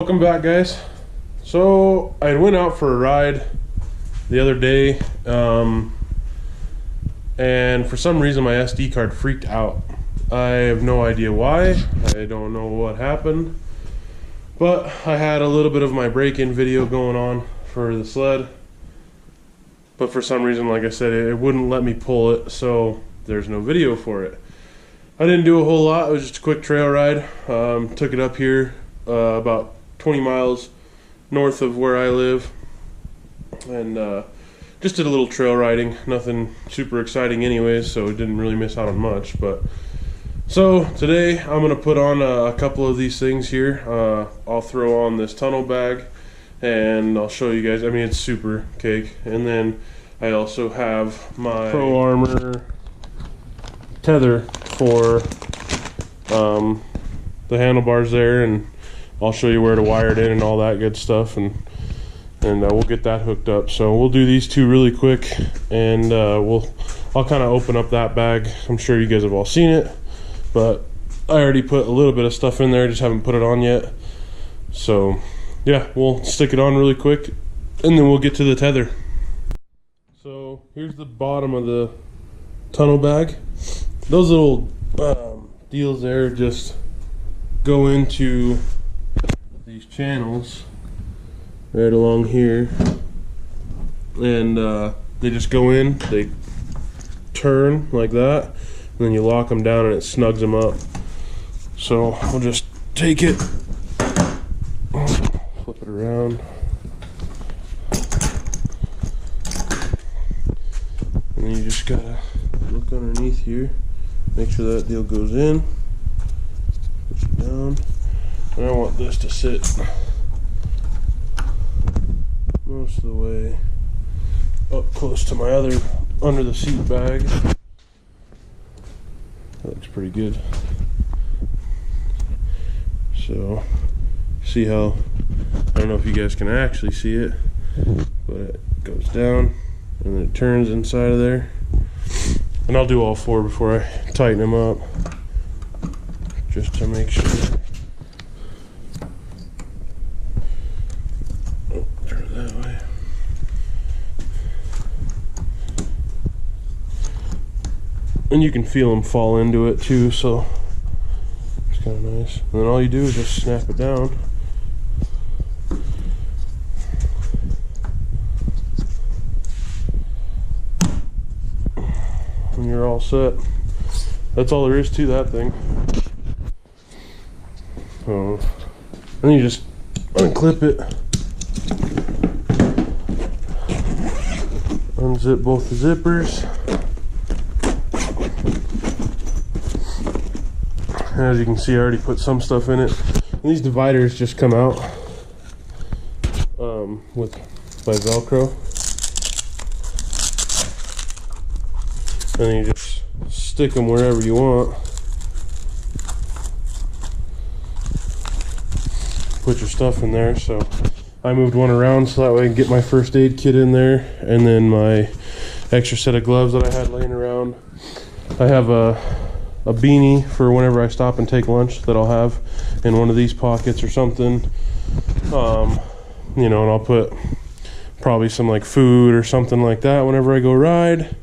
Welcome back, guys. So I went out for a ride the other day, and for some reason my SD card freaked out. I have no idea why. I don't know what happened, but I had a little bit of my break-in video going on for the sled, but for some reason, like I said, it wouldn't let me pull it, so there's no video for it. I didn't do a whole lot. It was just a quick trail ride. Took it up here about 20 miles north of where I live, and just did a little trail riding. Nothing super exciting anyways, so didn't really miss out on much. But so today I'm gonna put on a couple of these things here. I'll throw on this tunnel bag and I'll show you guys. I mean, it's super cake. And then I also have my Pro Armor tether for the handlebars there, and I'll show you where to wire it in and all that good stuff, and we'll get that hooked up. So we'll do these two really quick, and I'll kind of open up that bag. I'm sure you guys have all seen it, but I already put a little bit of stuff in there, just haven't put it on yet. So yeah, we'll stick it on really quick, and then we'll get to the tether. So here's the bottom of the tunnel bag. Those little deals there just go into these channels right along here, and they just go in, they turn like that, and then you lock them down and it snugs them up. So I'll just take it, flip it around, and then you just gotta look underneath here, make sure that deal goes in, push it down. And I want this to sit most of the way up close to my other under the seat bag. That looks pretty good. So see how, I don't know if you guys can actually see it, but it goes down and then it turns inside of there. And I'll do all four before I tighten them up, just to make sure. And you can feel them fall into it too, so it's kind of nice. And then all you do is just snap it down. And you're all set. That's all there is to that thing. So, then you just unclip it. Unzip both the zippers. As you can see, I already put some stuff in it. And these dividers just come out by Velcro, and then you just stick them wherever you want. Put your stuff in there. So I moved one around so that way I can get my first aid kit in there, and then my extra set of gloves that I had laying around. I have a beanie for whenever I stop and take lunch that I'll have in one of these pockets or something. You know, and I'll put probably some like food or something like that whenever I go ride.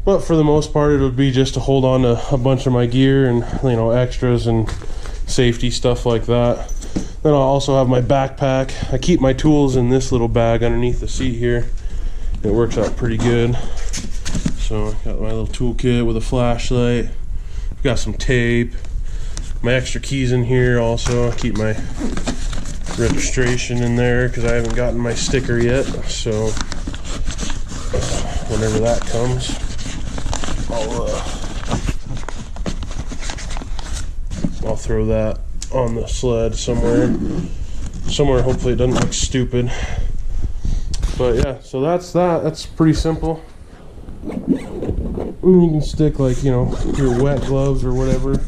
But for the most part, it would be just to hold on to a bunch of my gear and, you know, extras and safety stuff like that. Then I'll also have my backpack. I keep my tools in this little bag underneath the seat here. It works out pretty good. So I got my little toolkit with a flashlight. I've got some tape. My extra keys in here also. I keep my registration in there because I haven't gotten my sticker yet. So whenever that comes, I'll throw that on the sled somewhere. Hopefully it doesn't look stupid. But yeah, so that's that. That's pretty simple. You can stick, like, you know, your wet gloves or whatever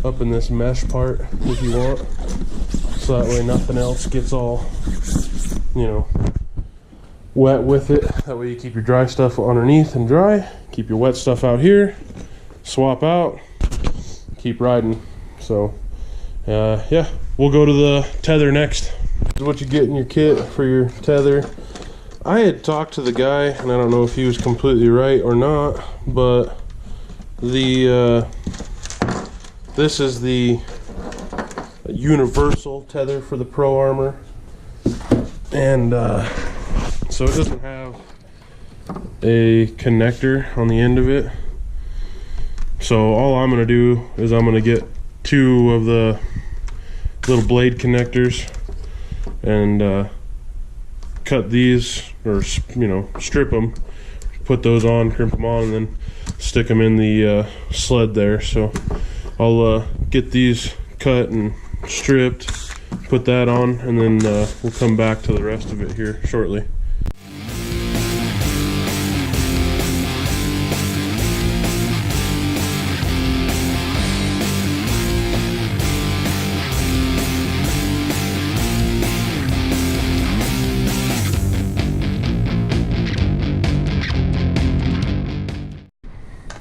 up in this mesh part if you want, so that way nothing else gets all, you know, wet with it. That way you keep your dry stuff underneath and dry, keep your wet stuff out here, swap out, keep riding. So yeah, we'll go to the tether next. This is what you get in your kit for your tether. I had talked to the guy, and I don't know if he was completely right or not, but the this is the universal tether for the Pro Armor, and so it doesn't have a connector on the end of it. So all I'm going to do is I'm going to get 2 of the little blade connectors and cut these, or you know, strip them, put those on, crimp them on, and then stick them in the sled there. So I'll get these cut and stripped, put that on, and then we'll come back to the rest of it here shortly.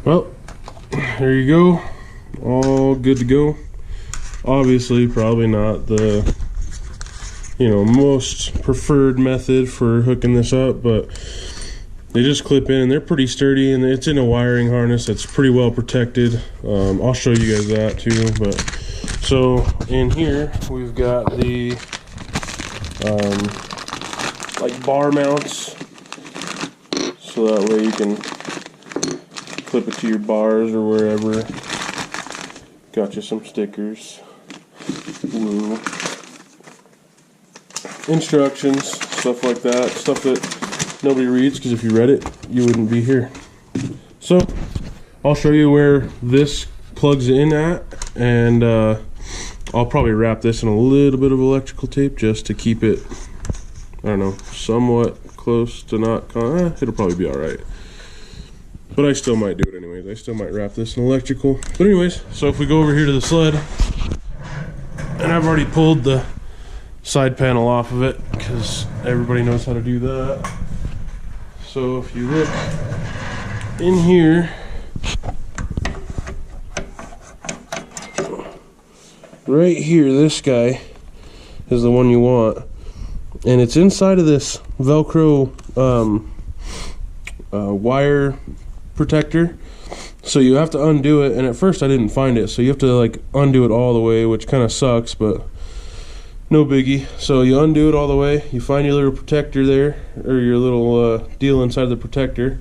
Well, there you go, all good to go. Obviously probably not the, you know, most preferred method for hooking this up, but they just clip in and they're pretty sturdy, and it's in a wiring harness that's pretty well protected. I'll show you guys that too. But so in here we've got the like bar mounts, so that way you can clip it to your bars or wherever. Got you some stickers, glue, instructions, stuff like that, stuff that nobody reads, because if you read it you wouldn't be here. So I'll show you where this plugs in at, and I'll probably wrap this in a little bit of electrical tape just to keep it, I don't know, somewhat close to not, it'll probably be alright. But I still might do it anyways. I still might wrap this in electrical. But anyways, so if we go over here to the sled, and I've already pulled the side panel off of it because everybody knows how to do that. So if you look in here, right here, this guy is the one you want, and it's inside of this Velcro wire protector. So you have to undo it, and at first I didn't find it, so you have to like undo it all the way, which kind of sucks, but no biggie. So you undo it all the way, you find your little protector there, or your little deal inside the protector,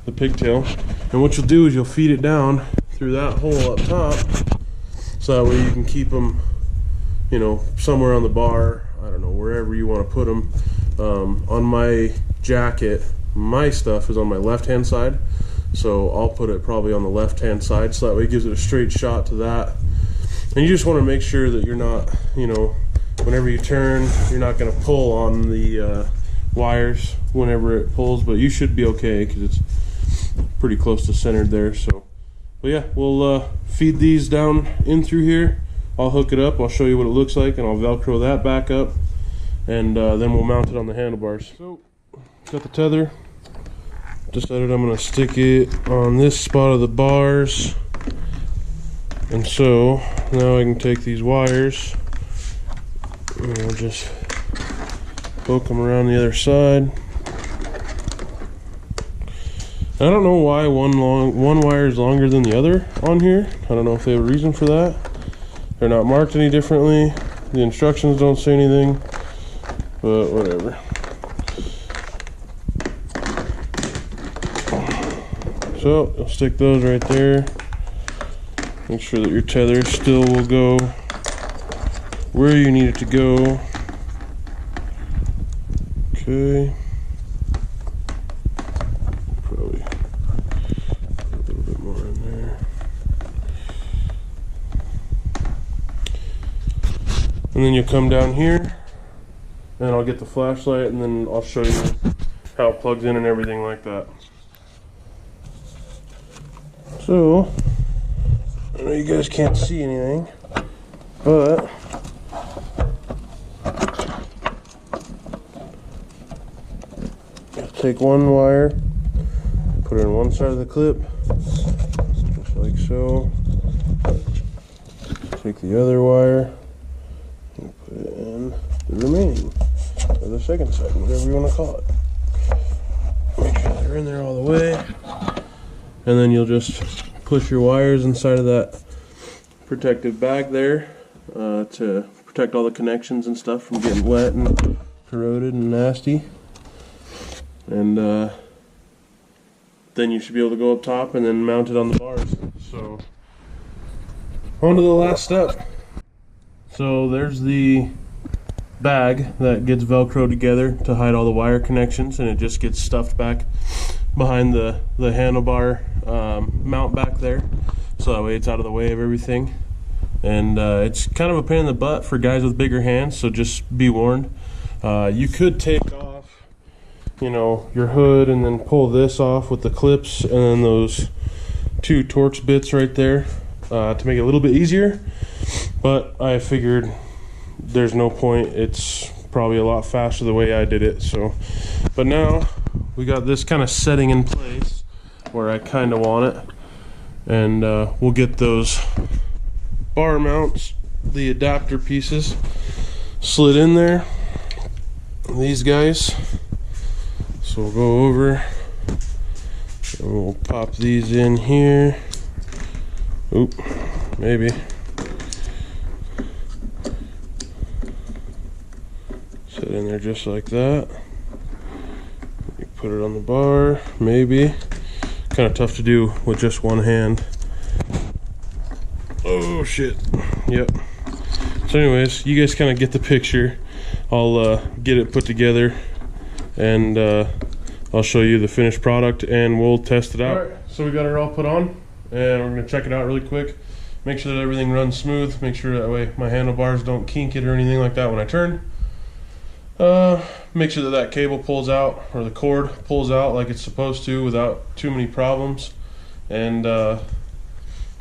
the pigtail, and what you'll do is you'll feed it down through that hole up top, so that way you can keep them, you know, somewhere on the bar, I don't know, wherever you want to put them. On my jacket, my stuff is on my left hand side, so I'll put it probably on the left hand side, so that way it gives it a straight shot to that. And you just want to make sure that you're not, you know, whenever you turn, you're not going to pull on the wires whenever it pulls, but you should be okay because it's pretty close to centered there. So, but yeah, we'll feed these down in through here. I'll hook it up, I'll show you what it looks like, and I'll Velcro that back up, and then we'll mount it on the handlebars. So, got the tether. Decided I'm going to stick it on this spot of the bars, and so now I can take these wires and I'll just poke them around the other side. I don't know why one wire is longer than the other on here. I don't know if they have a reason for that. They're not marked any differently. The instructions don't say anything, but whatever. So you'll stick those right there. Make sure that your tether still will go where you need it to go. Okay. Probably put a little bit more in there. And then you'll come down here, and I'll get the flashlight, and then I'll show you how it plugs in and everything like that. So, I know you guys can't see anything, but take one wire, put it on one side of the clip, just like so. Take the other wire and remaining, or the second side, whatever you want to call it. Make sure they're in there all the way, and then you'll just push your wires inside of that protective bag there to protect all the connections and stuff from getting wet and corroded and nasty. And then you should be able to go up top and then mount it on the bars. So on to the last step. So there's the bag that gets velcro together to hide all the wire connections, and it just gets stuffed back behind the handlebar mount back there, so that way it's out of the way of everything. And it's kind of a pain in the butt for guys with bigger hands, so just be warned. You could take off, you know, your hood and then pull this off with the clips and then those two Torx bits right there to make it a little bit easier, but I figured there's no point. It's probably a lot faster the way I did it. So, but now we got this kind of setting in place where I kind of want it, and we'll get those bar mounts, the adapter pieces, slid in there, these guys. So we'll go over and we'll pop these in here. Oop, maybe. Set in there just like that. You put it on the bar, maybe. Kind of tough to do with just one hand. Oh shit. Yep. So anyways, you guys kind of get the picture. I'll get it put together, and I'll show you the finished product and we'll test it out. Alright, so we got it all put on, and we're going to check it out really quick. Make sure that everything runs smooth. Make sure that way my handlebars don't kink it or anything like that when I turn. Make sure that that cable pulls out, or the cord pulls out like it's supposed to without too many problems. And then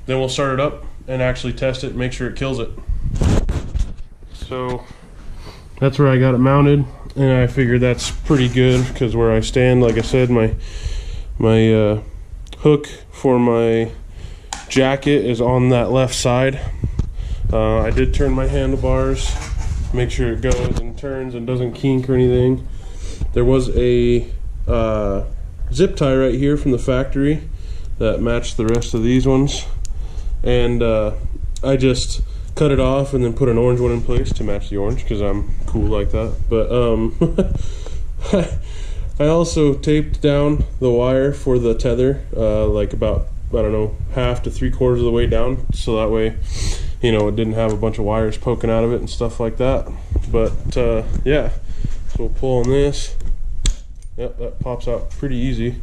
we'll start it up and actually test it, make sure it kills it. So that's where I got it mounted, and I figured that's pretty good because where I stand, like I said, my hook for my jacket is on that left side. I did turn my handlebars, make sure it goes and turns and doesn't kink or anything. There was a zip tie right here from the factory that matched the rest of these ones, and I just cut it off and then put an orange one in place to match the orange because I'm cool like that. But I also taped down the wire for the tether like about, I don't know, half to 3/4 of the way down, so that way, you know, it didn't have a bunch of wires poking out of it and stuff like that. But yeah, so we'll pull on this. Yep, that pops out pretty easy.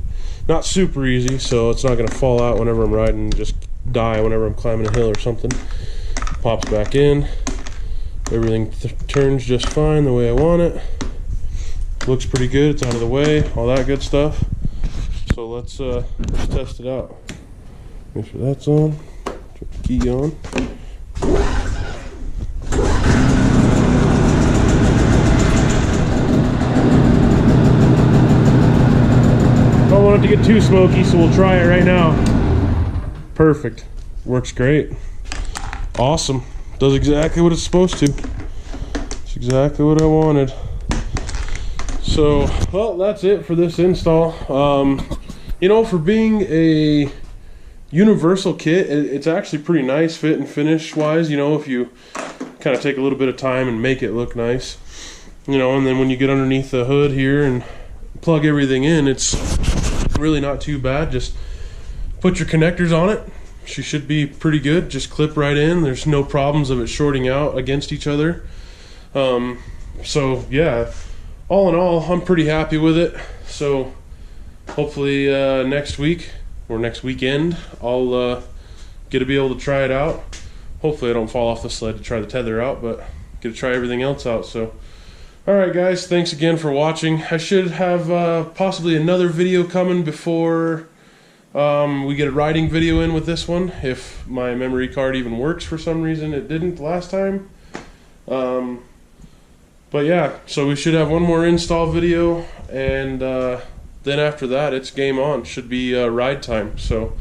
Not super easy, so it's not going to fall out whenever I'm riding and just die whenever I'm climbing a hill or something. Pops back in. Everything turns just fine the way I want it. Looks pretty good. It's out of the way. All that good stuff. So let's test it out. Make sure that's on. Turn the key on. Don't want it to get too smoky, so we'll try it right now. Perfect. Works great. Awesome. Does exactly what it's supposed to. It's exactly what I wanted. So, well, that's it for this install. You know, for being a universal kit, it's actually pretty nice fit and finish wise, you know, if you kind of take a little bit of time and make it look nice. You know, and then when you get underneath the hood here and plug everything in, it's really not too bad. Just put your connectors on it. She should be pretty good. Just clip right in. There's no problems of it shorting out against each other. So yeah, all in all, I'm pretty happy with it. So hopefully next week or next weekend, I'll get to be able to try it out. Hopefully I don't fall off the sled to try the tether out, but get to try everything else out. So alright guys, thanks again for watching. I should have possibly another video coming before we get a riding video in with this one, if my memory card even works for some reason. It didn't last time. But yeah, so we should have one more install video, and then after that it's game on. Should be ride time. So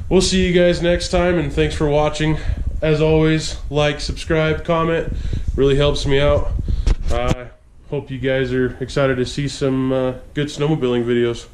we'll see you guys next time, and thanks for watching. As always, like, subscribe, comment, really helps me out. I hope you guys are excited to see some good snowmobiling videos.